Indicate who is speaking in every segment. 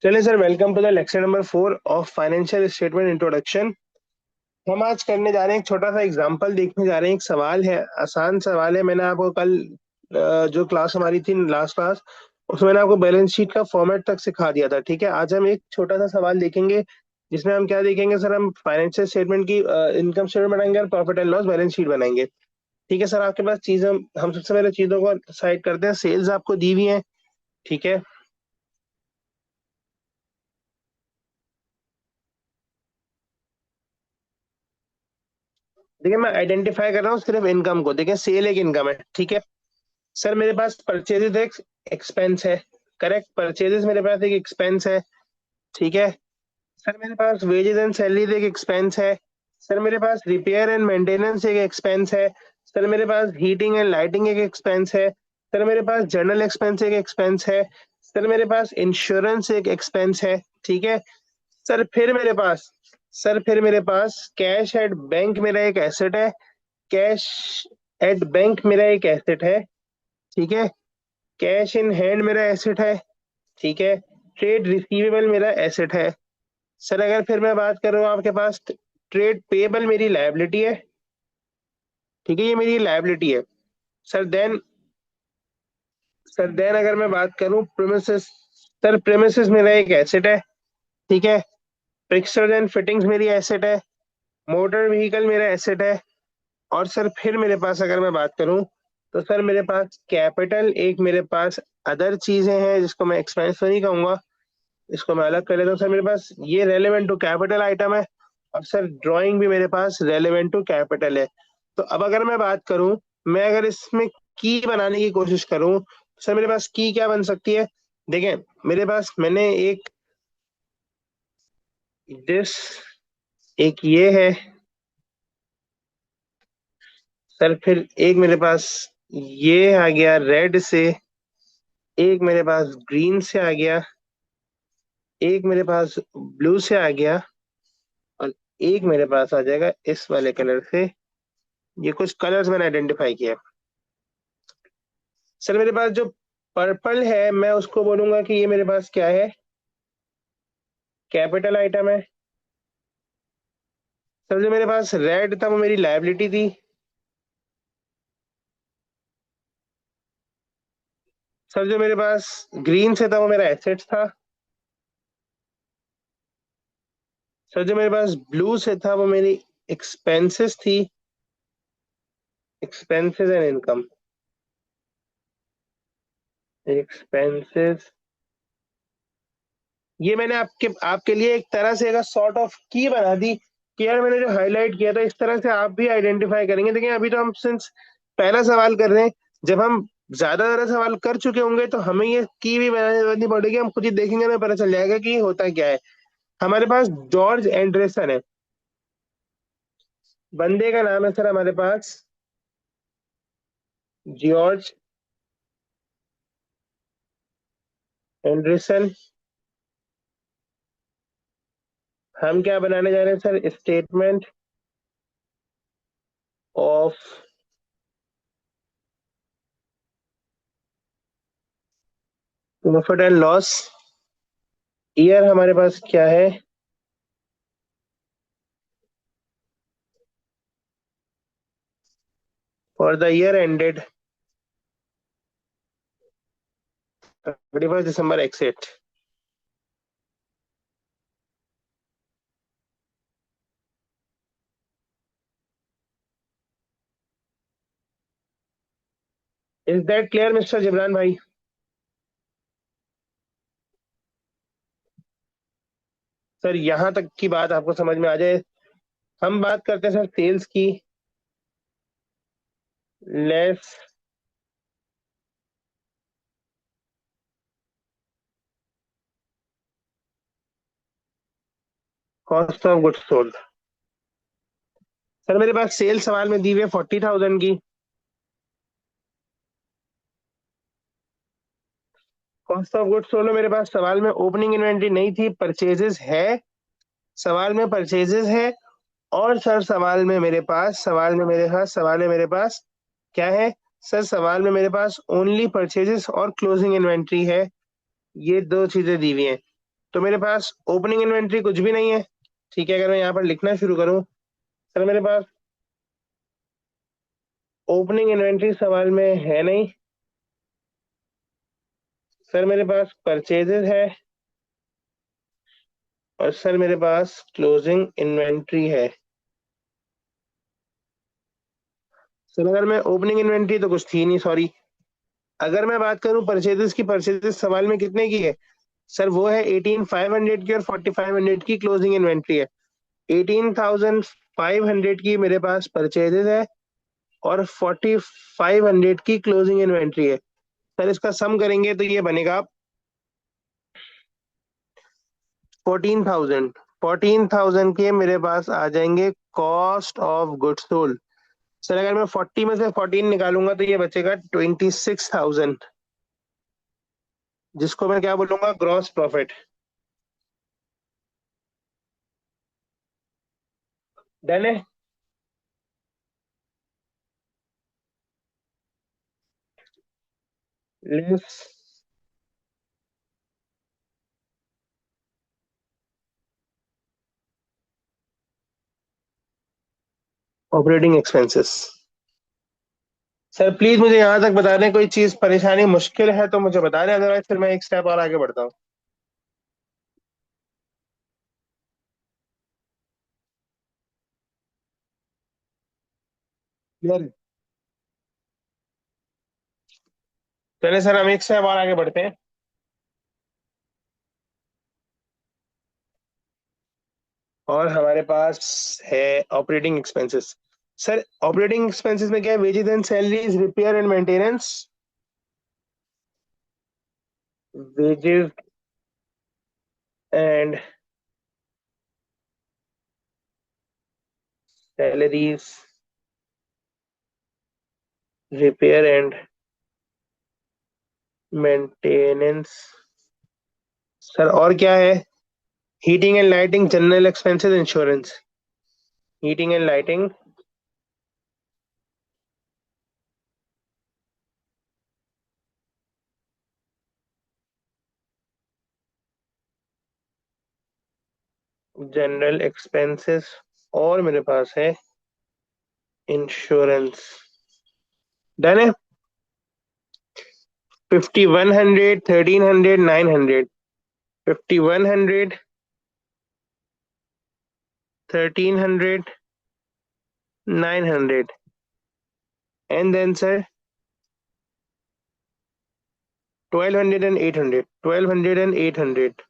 Speaker 1: चलिए sir, welcome to the lecture number 4 of financial statement introduction. हम आज करने जा रहे हैं एक छोटा सा एग्जांपल देखने जा रहे हैं। एक सवाल है, आसान सवाल है। मैंने आपको कल जो क्लास हमारी थी लास्ट क्लास, उसमें मैंने आपको बैलेंस शीट का फॉर्मेट तक सिखा दिया था। ठीक है, आज हम एक छोटा सा सवाल देखेंगे जिसमें हम क्या देखेंगे सर, हम फाइनेंशियल स्टेटमेंट की इनकम स्टेटमेंट बनाएंगे और profit and loss balance sheet बनाएंगे। ठीक है सर, आपके पास चीजें, हम सबसे पहले चीजों को साइड करते हैं। सेल्स आपको दी हुई है। ठीक है, देखिए मैं आइडेंटिफाई कर रहा हूँ सिर्फ इनकम को। देखिए सेल एक इनकम है। ठीक है सर, मेरे पास परचेजेस एक एक्सपेंस है। करेक्ट, परचेजेस मेरे पास एक एक्सपेंस है। ठीक है सर, मेरे पास वेजेस एंड सैलरी एक एक्सपेंस है। सर मेरे पास रिपेयर एंड मेंटेनेंस एक एक्सपेंस है। सर मेरे पास हीटिंग एंड लाइटिंग एक एक्सपेंस है। सर मेरे पास जनरल एक्सपेंस एक एक्सपेंस है। सर मेरे पास इंश्योरेंस एक एक्सपेंस है। ठीक है सर, फिर मेरे पास कैश एट बैंक मेरा एक एसेट है। कैश एट बैंक मेरा एक एसेट है। ठीक है, कैश इन हैंड मेरा एसेट है। ठीक है, ट्रेड रिसीवेबल मेरा एसेट है। सर अगर फिर मैं बात कर रहा हूँ, आपके पास ट्रेड पेबल मेरी लायबिलिटी है। ठीक है, ये मेरी लायबिलिटी है। सर देन अगर मैं बात करूँ प्रेमिसेस, सर प्रेमिसेस मेरा एक एसेट है। ठीक है, फिक्सर्स एंड फिटिंग्स मेरी एसेट है। मोटर व्हीकल मेरा एसेट है। और सर फिर मेरे पास अगर मैं बात करूं, तो सर मेरे पास कैपिटल एक मेरे पास अदर चीजें हैं जिसको मैं एक्सपेंस तो नहीं कहूंगा, इसको मैं अलग कर लेता हूँ। सर मेरे पास ये रेलेवेंट टू कैपिटल आइटम है। और सर ड्राइंग भी मेरे पास रेलेवेंट टू कैपिटल है। तो अब अगर मैं बात करूं, मैं अगर इसमें की बनाने की कोशिश करूं, तो सर मेरे पास की क्या बन सकती है। देखें, मेरे पास मैंने एक दिस, एक ये है। सर फिर एक मेरे पास ये आ गया रेड से, एक मेरे पास ग्रीन से आ गया, एक मेरे पास ब्लू से आ गया, और एक मेरे पास आ जाएगा इस वाले कलर से। ये कुछ कलर्स मैंने आइडेंटिफाई किया। सर मेरे पास जो पर्पल है, मैं उसको बोलूंगा कि ये मेरे पास क्या है, कैपिटल आइटम है। सर जो मेरे पास रेड था वो मेरी लायबिलिटी थी। सर जो मेरे पास ग्रीन से था वो मेरा एसेट्स था। सर जो मेरे पास ब्लू से था वो मेरी एक्सपेंसेस थी, एक्सपेंसेस एंड इनकम, एक्सपेंसेस। ये मैंने आपके आपके लिए एक तरह से एक सॉर्ट ऑफ की बना दी कि यार मैंने जो हाईलाइट किया था इस तरह से आप भी आइडेंटिफाई करेंगे। देखिए अभी तो हम सिंस पहला सवाल कर रहे हैं, जब हम ज्यादा सवाल कर चुके होंगे तो हमें ये की भी बनानी पड़ेगी। हम खुद ही देखेंगे, हमें पता चल जाएगा कि ये होता क्या है। हमारे पास जॉर्ज एंडरसन है, बंदे का नाम है सर हमारे पास जॉर्ज एंडरसन। हम क्या बनाने जा रहे हैं sir, statement of profit and loss. Year हमारे पास क्या है, for the year ended 31 December एक्सेट। Is that clear mister Jibran भाई। सर यहाँ तक की बात आपको समझ में आ जाए, हम बात करते हैं सर सेल्स की। Less cost of goods sold. Sir मेरे पास सेल सवाल में दी हुई है 40,000 की। कॉस्ट ऑफ गुड्स सोल्ड में मेरे पास सवाल में ओपनिंग इन्वेंट्री नहीं थी, परचेजेस है। सवाल में परचेजेस है। और सर सवाल में मेरे पास क्या है। सर सवाल में मेरे पास ओनली परचेजेस और क्लोजिंग इन्वेंट्री है। ये दो चीजें दी हुई हैं। तो मेरे पास ओपनिंग इन्वेंट्री कुछ भी नहीं है। ठीक है, अगर मैं यहाँ पर लिखना शुरू करूँ, सर मेरे पास ओपनिंग इन्वेंट्री सवाल में है नहीं। सर मेरे पास परचेजेस है, और सर मेरे पास क्लोजिंग इन्वेंट्री है। सर अगर मैं ओपनिंग इन्वेंट्री तो कुछ थी नहीं, सॉरी। अगर मैं बात करूं परचेजेस की, परचेजेस सवाल में कितने की है? सर वो है 18,500 की, और 4,500 की क्लोजिंग इन्वेंट्री है। 18,500 की मेरे पास परचेजेस है, और 4,500 की क्लोजिंग इन्वेंट्री है। सर इसका सम करेंगे तो ये बनेगा 14,000। 14,000 के मेरे पास आ जाएंगे cost of goods sold. Sir अगर मैं 40 में से 14 निकालूंगा तो ये बचेगा 26,000, जिसको मैं क्या बोलूंगा, ग्रॉस प्रॉफिट। डन है। Less operating expenses. Sir please मुझे यहाँ तक बता दें, कोई चीज परेशानी मुश्किल है तो मुझे बता दें, अदरवाइज फिर मैं एक स्टेप और आगे बढ़ता हूँ। क्लियर है? चलिए सर, हम एक स्टेप और आगे बढ़ते हैं। और हमारे पास है operating expenses. Sir operating expenses में क्या है? Wages and salaries, repair and maintenance. Wages and salaries, repair and maintenance. Sir और क्या है? Heating and lighting, general expenses, insurance. Heating and lighting, general expenses, और मेरे पास है इंश्योरेंस। डन है। 50, 100, 1300, 900। 50, 100, 1300, 900, and then sir 1200 and 800, 1200 and 800,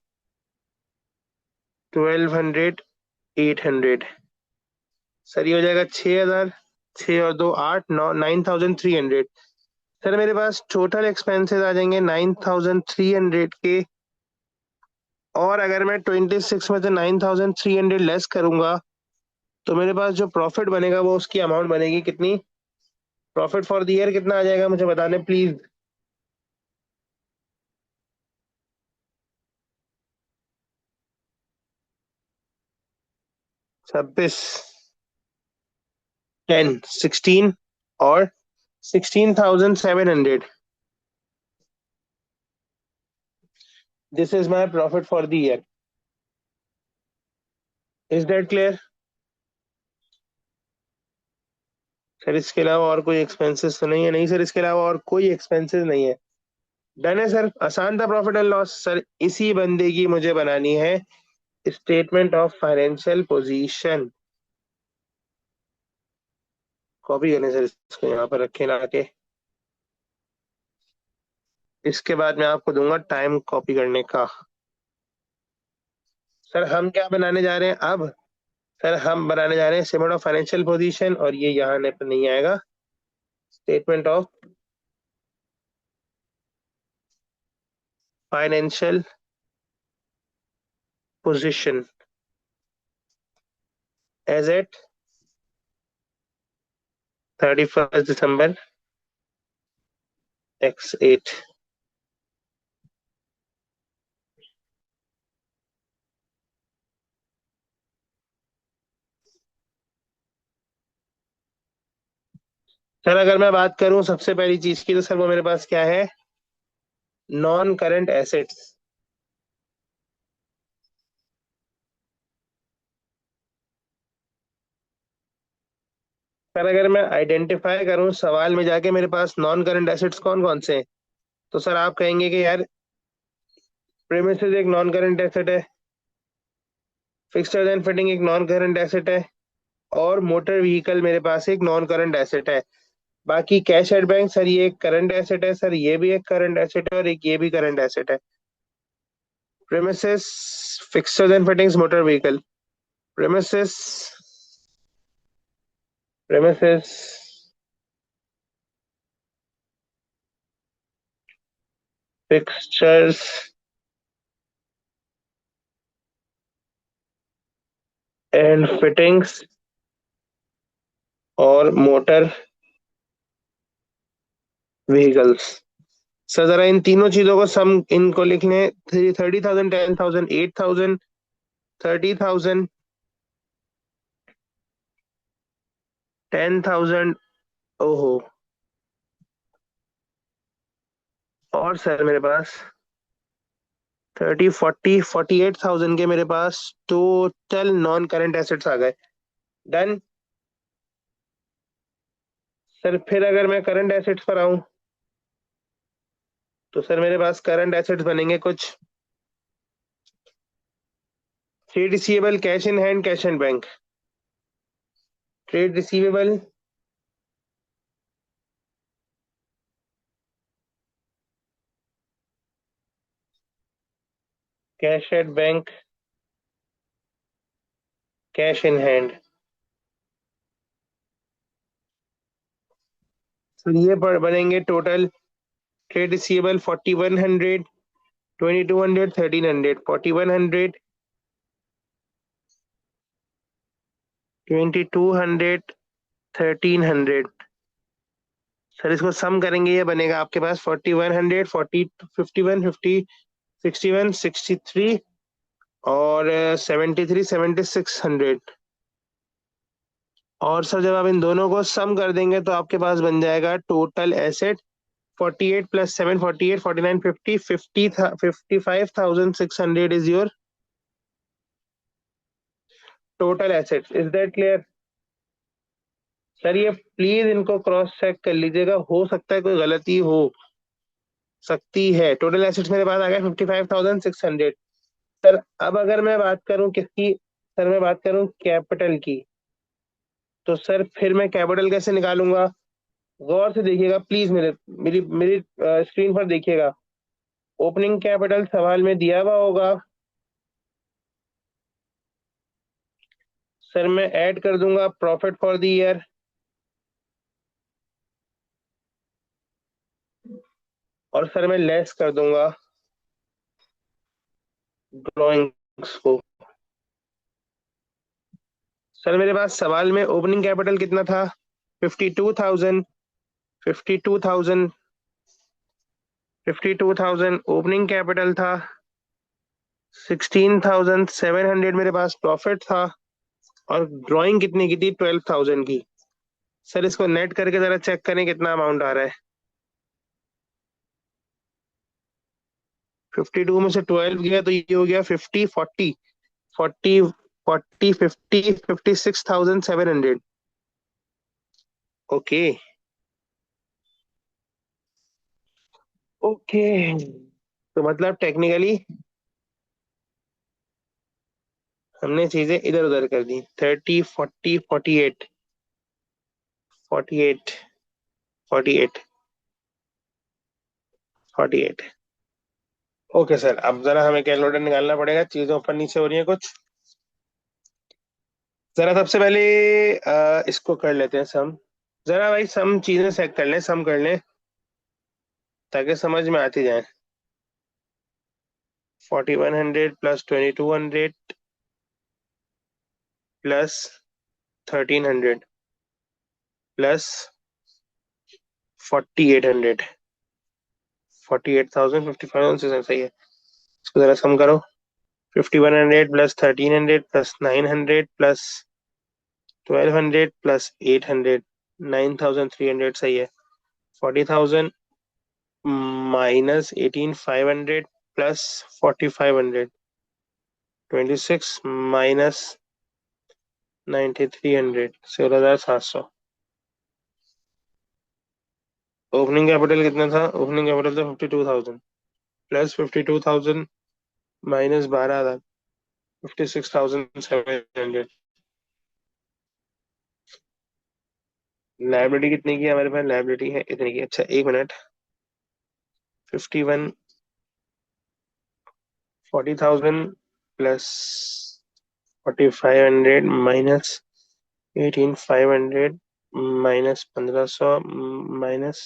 Speaker 1: 1200, 800। Sir ये हो जाएगा 6,000। 6 और 2 8, 9, 9,300। सर मेरे पास टोटल एक्सपेंसेस आ जाएंगे 9,300 के। और अगर मैं 26 में से 9,300 लेस करूंगा तो मेरे पास जो प्रॉफिट बनेगा वो उसकी अमाउंट बनेगी कितनी? प्रॉफिट फॉर द ईयर कितना आ जाएगा, मुझे बताने प्लीज। 26, 10, 16, और 16,700। This is my profit for the year. Is that clear? Sir इसके अलावा और कोई एक्सपेंसेस तो नहीं है? नहीं सर, इसके अलावा और कोई एक्सपेंसेस नहीं है। डन है सर, आसान था प्रॉफिट एंड लॉस। सर इसी बंदे की मुझे बनानी है statement of financial position. Copy करने सर, इसको यहाँ पर रखे ला के। इसके बाद मैं आपको दूंगा टाइम कॉपी करने का। सर हम क्या बनाने जा रहे हैं अब? सर हम बनाने जा रहे हैं स्टेटमेंट ऑफ फाइनेंशियल पोजीशन, और ये यहाँ नहीं आएगा। Statement of financial position as at 31 December X8। Sir अगर मैं बात करूं सबसे पहली चीज की, तो सर वो मेरे पास क्या है? Non current assets. सर अगर मैं आइडेंटिफाई करूं सवाल में जाके मेरे पास नॉन करंट एसेट्स कौन कौन से हैं, तो सर आप कहेंगे कि यार प्रेमिसेस एक नॉन करंट एसेट है, फिक्सचर्स एंड फिटिंग एक नॉन करंट एसेट है, और मोटर व्हीकल मेरे पास एक नॉन करंट एसेट है। बाकी कैश एट बैंक सर ये एक करंट एसेट है, सर ये भी एक करंट एसेट है, और एक ये भी करंट एसेट है। Premises, fixtures and fittings, motor vehicle. Premises, premises, fixtures and fittings, और मोटर व्हीकल्स। सर जरा इन तीनों चीजों को सम इनको लिख लें। 30,000, 10,000, 8,000, 30,000, 10,000। ओहो। और सर मेरे पास 30, 40, 48,000 के मेरे पास टोटल नॉन करंट एसेट्स आ गए। डन। सर फिर अगर मैं करंट एसेट्स पर आऊं, तो सर मेरे पास करंट एसेट्स बनेंगे कुछ। Trade receivable, cash in hand, cash and bank. Trade receivable, cash at bank, cash in hand. Sir ये बनेंगे टोटल। Trade receivable 4,100, 2,200, 1,300। 4,100, 2,200, 1,300। सर इसको सम करेंगे, ये बनेगा आपके पास 4,100, 40, 51, 50, 61, 63, और 73, 7,600। और सर जब आप इन दोनों को सम कर देंगे तो आपके पास बन जाएगा total asset 48 plus 7, 48, 49, 50, 50 55,600 is your total assets. Is that clear? Sir ये प्लीज इनको क्रॉस चेक कर लीजिएगा, हो सकता है कोई गलती हो सकती है। टोटल एसेट्स मेरे पास आ गया 55,600। सर अब अगर मैं बात करूं किसकी, सर मैं बात करूं कैपिटल की, तो सर फिर मैं कैपिटल कैसे निकालूंगा? गौर से देखिएगा प्लीज, मेरे मेरी मेरी स्क्रीन पर देखिएगा। ओपनिंग कैपिटल सवाल में दिया हुआ होगा। सर मैं ऐड कर दूंगा प्रॉफिट फॉर द ईयर, और सर मैं लेस कर दूंगा ड्रॉइंग्स को। सर मेरे पास सवाल में ओपनिंग कैपिटल कितना था? 52,000, 52,000, 52,000 ओपनिंग कैपिटल था। 16,700 मेरे पास प्रॉफिट था, और ड्राइंग कितनी की थी? 12,000 की। सर इसको नेट करके जरा चेक करें कितना अमाउंट आ रहा है। 52 में से 12 गया तो ये हो गया 50, 40, 40, 40, 50, 56,700। ओके। ओके, तो मतलब टेक्निकली हमने चीजें इधर उधर कर दी। 30, 40, 48, 48, 48, 48। ओके सर, अब जरा हमें कैलकुलेटर निकालना पड़ेगा, चीजें ऊपर नीचे हो रही हैं कुछ। जरा सबसे पहले इसको कर लेते हैं सम। जरा भाई सम चीजें सेट कर लें, सम कर लें, ताकि समझ में आती जाए। 4,100 प्लस 2,200 प्लस 1,300 प्लस 4,800, 48,000, 55,000 सही है। इसको जरा सम करो। 5,100 प्लस 1,300 प्लस 900 प्लस 1,200 प्लस 800, 9,300 सही है। 40,000 minus 18,500 plus 4,500, 26 minus 9,300, 16,700। Opening capital कितना था? ओपनिंग कैपिटल था 52,000, प्लस 52,000 माइनस 12,000, 56,700। लाइबिलिटी कितनी की है हमारे पास? लाइबिलिटी है इतनी की। अच्छा एक minute. 51, 40,000 plus 4,500 minus 18,500 minus 1,500 minus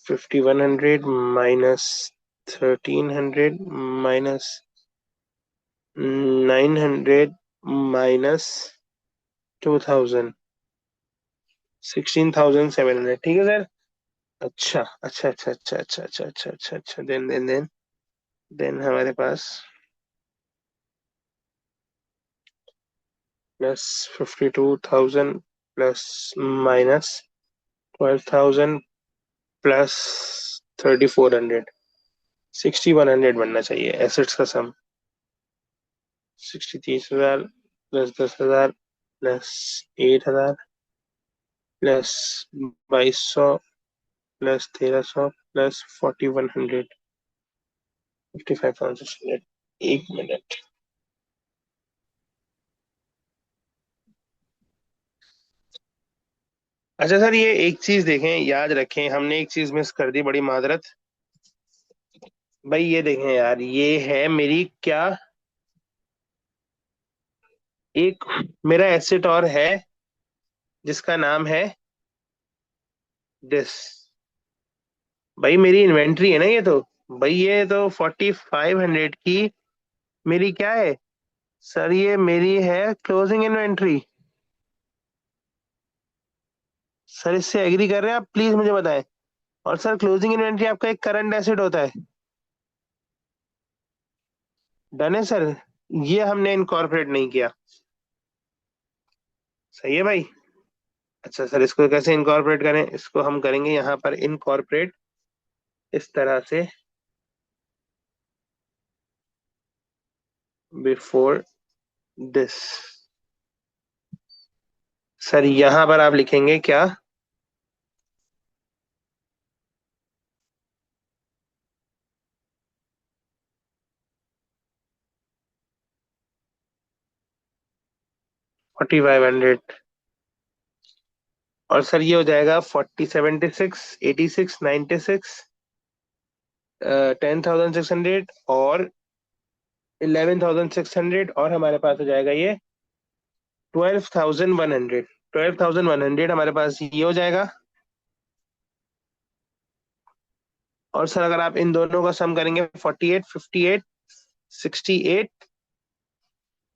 Speaker 1: 5,100 minus 1,300 minus 900 minus 2,000, 16,700। ठीक है सर। अच्छा अच्छा अच्छा अच्छा अच्छा अच्छा अच्छा अच्छा अच्छा, देन हमारे पास प्लस 52,000 प्लस माइनस 12,000 प्लस 3,400, 6,100 बनना चाहिए एसेट्स का सम। 30,000 plus 10,000 plus 8,000 plus 2,200 plus 1,300 plus 4,100, 55,600। एक मिनट। अच्छा सर, ये एक चीज देखें, याद रखें, हमने एक चीज मिस कर दी, बड़ी माजरत। भाई ये देखें यार, ये है मेरी क्या, एक मेरा एसेट और है जिसका नाम है दिस। भाई मेरी इन्वेंट्री है ना ये तो। भाई ये तो 4,500 की मेरी क्या है सर? ये मेरी है क्लोजिंग इन्वेंट्री। सर इससे एग्री कर रहे हैं आप? प्लीज मुझे बताएं। और सर क्लोजिंग इन्वेंट्री आपका एक करंट एसेट होता है। डन है सर। ये हमने इनकॉर्पोरेट नहीं किया। सही है भाई। अच्छा सर, इसको कैसे इनकॉर्पोरेट करें? इसको हम करेंगे यहाँ पर इनकॉर्पोरेट इस तरह से, बिफोर दिस। सर यहाँ पर आप लिखेंगे क्या? 4,500। और सर ये हो जाएगा 40, 76, 86, 96, 10,600 और 11,600, और हमारे पास हो जाएगा ये 12,100। 12,100 हमारे पास ये हो जाएगा। और सर अगर आप इन दोनों का सम करेंगे, 48, 58, 68,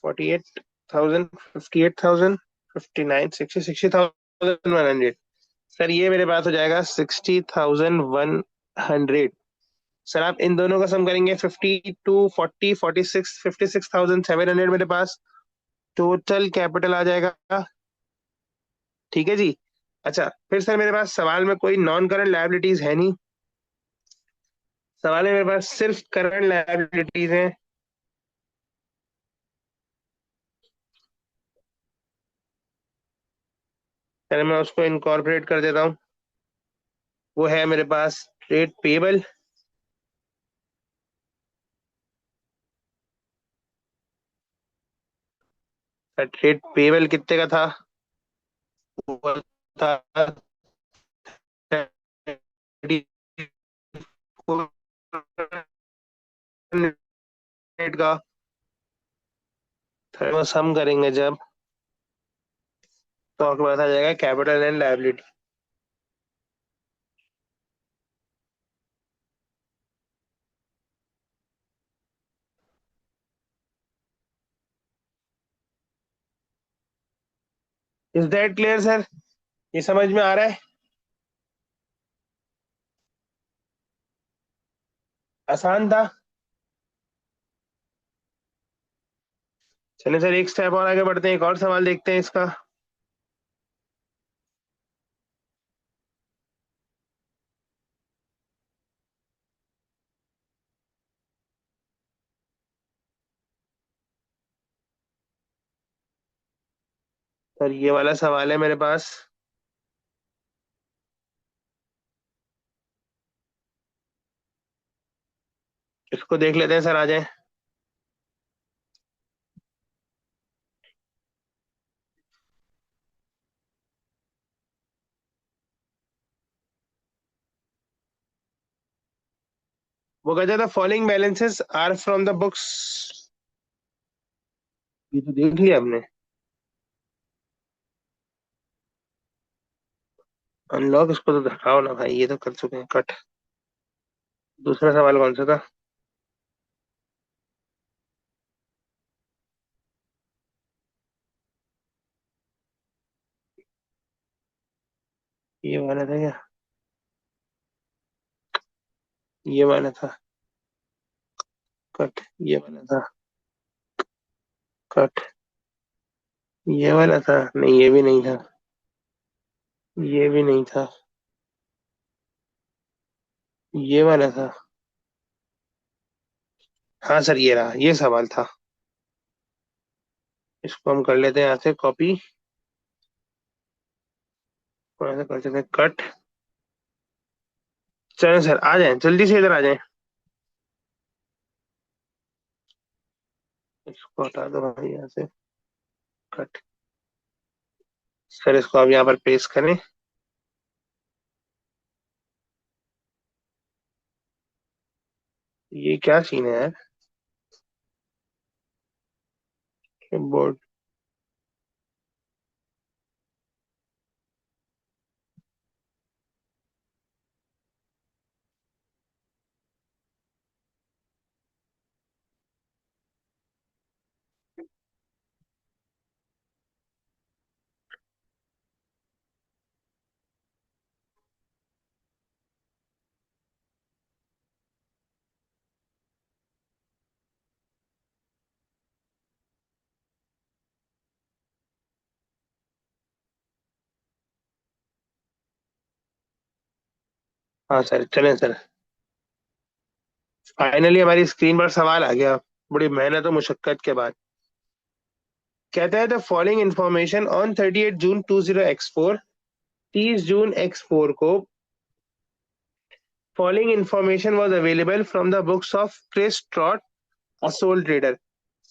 Speaker 1: 48,000, 58,000, 59, 60, 60,100। सर ये मेरे पास हो जाएगा 60,100। सर आप इन दोनों का सम करेंगे, 52, 40, 46, 56,700 मेरे पास टोटल कैपिटल आ जाएगा। ठीक है जी। अच्छा फिर सर मेरे पास सवाल में कोई नॉन करंट लायबिलिटीज है नहीं। सवाल में मेरे पास सिर्फ करंट लायबिलिटीज हैं। सर मैं उसको इनकॉर्पोरेट कर देता हूँ। वो है मेरे पास ट्रेड पेबल। ट्रेड पेबल कितने का था? वो था 34 का। फिर वो सम करेंगे जब, तो आपके पास आ जाएगा capital and liability. Is that clear sir? ये समझ में आ रहा है? आसान था। चलिए सर, एक स्टेप और आगे बढ़ते हैं, एक और सवाल देखते हैं इसका। सर ये वाला सवाल है मेरे पास। इसको देख लेते हैं सर, आ जाए। वो कहता था following balances are from the books. ये तो देख लिया हमने। अनलॉक, इसको तो दिखाओ ना भाई, ये तो कर चुके हैं कट। दूसरा सवाल कौन सा था? ये वाला था क्या? ये वाला था। कट। ये वाला था। कट। ये वाला था, नहीं ये भी नहीं था। ये भी नहीं था। ये वाला था। हाँ सर, ये रहा, ये सवाल था। इसको हम कर लेते हैं यहाँ से कॉपी। थोड़ा सा कर देते हैं कट। चलें सर, आ जाएं जल्दी से, इधर आ जाएं। इसको हटा दो भाई यहाँ से। कट। सर इसको आप यहाँ पर पेस्ट करें। ये क्या सीन है यार? बोर्ड। हाँ सर, चलें सर। फाइनली हमारी स्क्रीन पर सवाल आ गया, बड़ी मेहनत और मुशक्कत के बाद। कहता है the following information on 30 June 20 X4। 30 June X4 को following information was available from the books of Chris Trott, a sole trader.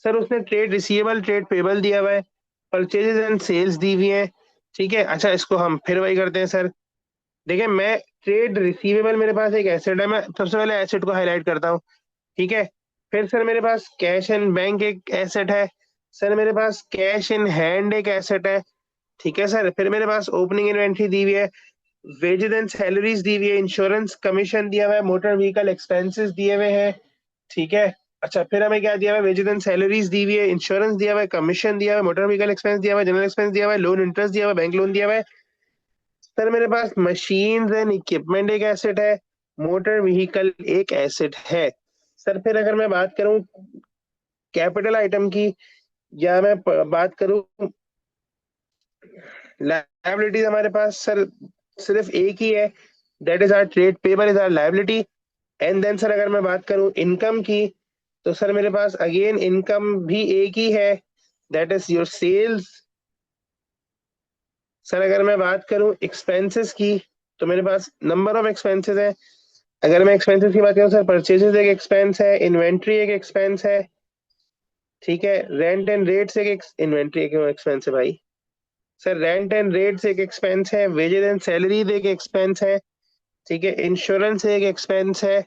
Speaker 1: Sir उसने ट्रेड रिसीवेबल, ट्रेड पेबल दिया हुआ है, परचेजेस एंड सेल्स दी हुई है। ठीक है, अच्छा इसको हम फिर वही करते हैं सर। देखिए मैं, ट्रेड रिसीवेबल मेरे पास एक एसेट है, मैं सबसे पहले एसेट को हाईलाइट करता हूँ। ठीक है। फिर सर मेरे पास कैश इन बैंक एक एसेट है। सर मेरे पास कैश इन हैंड एक एसेट है। ठीक है सर, फिर मेरे पास ओपनिंग इन्वेंट्री दी हुई है, वेजेस एंड सैलरीज दी हुई है, इंश्योरेंस कमीशन दिया हुआ है, मोटर व्हीकल एक्सपेंसेस दिए हुए हैं। ठीक है। अच्छा फिर हमें क्या दिया हुआ है? वेजेस एंड सैलरीज दी हुई है, इंश्योरेंस दिया हुआ है, कमीशन दिया हुआ है, मोटर व्हीकल एक्सपेंस दिया हुआ है, जनरल एक्सपेंस दिया हुआ है, लोन इंटरेस्ट दिया हुआ है, बैंक लोन दिया हुआ है। सर मेरे पास मशीन्स एंड इक्विपमेंट एक एसेट है, मोटर व्हीकल एक एसेट है। सर फिर अगर मैं बात करूं कैपिटल आइटम की, या मैं बात करूं लायबिलिटीज, हमारे पास सर सिर्फ एक ही है, that is our trade payable is our liability. And then sir अगर मैं बात करूं इनकम की, तो सर मेरे पास अगेन इनकम भी एक ही है, that is your sales. Sir अगर मैं बात करूं एक्सपेंसेस की, तो मेरे पास नंबर ऑफ एक्सपेंसेस है। अगर मैं एक्सपेंसेस की बात करूं सर, परचेजेस एक एक्सपेंस है, इन्वेंट्री एक एक्सपेंस है। ठीक है। रेंट एंड रेट्स एक इन्वेंट्री एक एक्सपेंस है भाई। सर रेंट एंड रेट्स एक एक्सपेंस है, वेजेस एंड सैलरीज एक एक्सपेंस है। ठीक है। इंश्योरेंस एक एक्सपेंस है,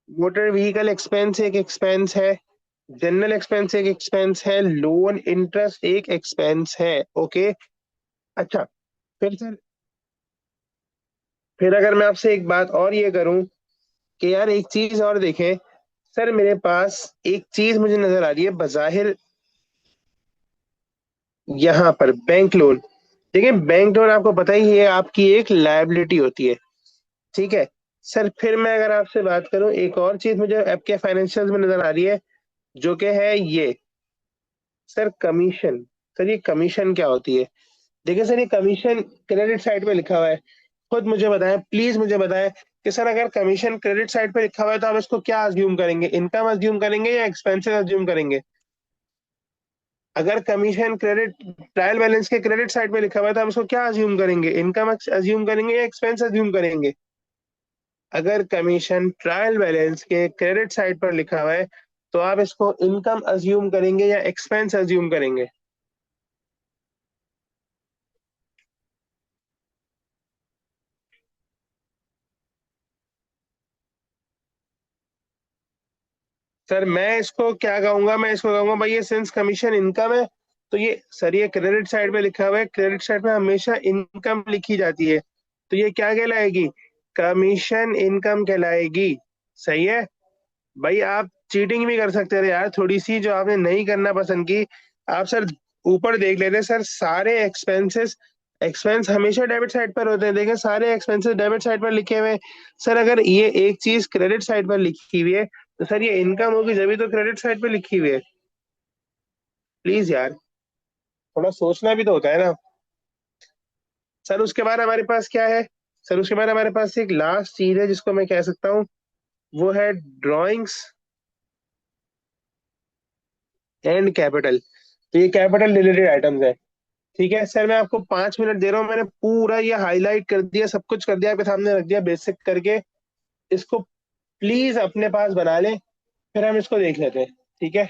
Speaker 1: मोटर व्हीकल एक्सपेंस एक एक्सपेंस है, जनरल एक्सपेंस एक एक्सपेंस है, लोन इंटरेस्ट एक एक्सपेंस है। ओके। अच्छा फिर सर, फिर अगर मैं आपसे एक बात और ये करूं कि यार एक चीज और देखें। सर मेरे पास एक चीज मुझे नजर आ रही है बजाहिर, यहाँ पर बैंक लोन। देखिए बैंक लोन आपको पता ही है आपकी एक लायबिलिटी होती है। ठीक है। सर फिर मैं अगर आपसे बात करूं, एक और चीज मुझे आपके फाइनेंशियल्स में नजर आ रही है, जो कि है ये, सर कमीशन। सर ये कमीशन क्या होती है? देखिए सर, ये कमीशन क्रेडिट साइड पे लिखा हुआ है। खुद मुझे बताएं, प्लीज मुझे बताएं कि सर अगर कमीशन क्रेडिट साइड पे लिखा हुआ है तो आप इसको क्या अज्यूम करेंगे, इनकम अज्यूम करेंगे या एक्सपेंसेस अज्यूम करेंगे? अगर कमीशन क्रेडिट ट्रायल बैलेंस के क्रेडिट साइड पे लिखा हुआ है तो आप इसको क्या अज्यूम करेंगे, इनकम अज्यूम करेंगे या एक्सपेंस अज्यूम करेंगे? अगर कमीशन ट्रायल बैलेंस के क्रेडिट साइड पर लिखा हुआ है तो आप इसको इनकम अज्यूम करेंगे या एक्सपेंस अज्यूम करेंगे? सर मैं इसको क्या कहूंगा, मैं इसको कहूंगा भाई ये सिंस कमीशन इनकम है तो ये सर ये क्रेडिट साइड पे लिखा हुआ है, क्रेडिट साइड पे हमेशा इनकम लिखी जाती है, तो ये क्या कहलाएगी? कमीशन इनकम कहलाएगी। सही है। भाई आप चीटिंग भी कर सकते थे यार थोड़ी सी, जो आपने नहीं करना पसंद की। आप सर ऊपर देख लेते सर, सारे एक्सपेंसेस, एक्सपेंस हमेशा डेबिट साइड पर होते हैं, देखें सारे एक्सपेंसेस डेबिट साइड पर लिखे हुए हैं। सर अगर ये एक चीज क्रेडिट साइड पर लिखी हुई है तो सर ये इनकम होगी, जब भी तो क्रेडिट साइड पर लिखी हुई है। प्लीज यार, थोड़ा सोचना भी तो होता है ना। सर उसके बाद हमारे पास क्या है? सर उसके बाद हमारे पास एक लास्ट चीज है जिसको मैं कह सकता हूँ, वो है ड्राइंग्स एंड कैपिटल। तो ये कैपिटल रिलेटेड आइटम्स है। ठीक है सर, मैं आपको 5 मिनट दे रहा हूँ, मैंने पूरा ये हाईलाइट कर दिया, सब कुछ कर दिया, आपके सामने रख दिया बेसिक करके। इसको प्लीज अपने पास बना लें, फिर हम इसको देख लेते हैं। ठीक है।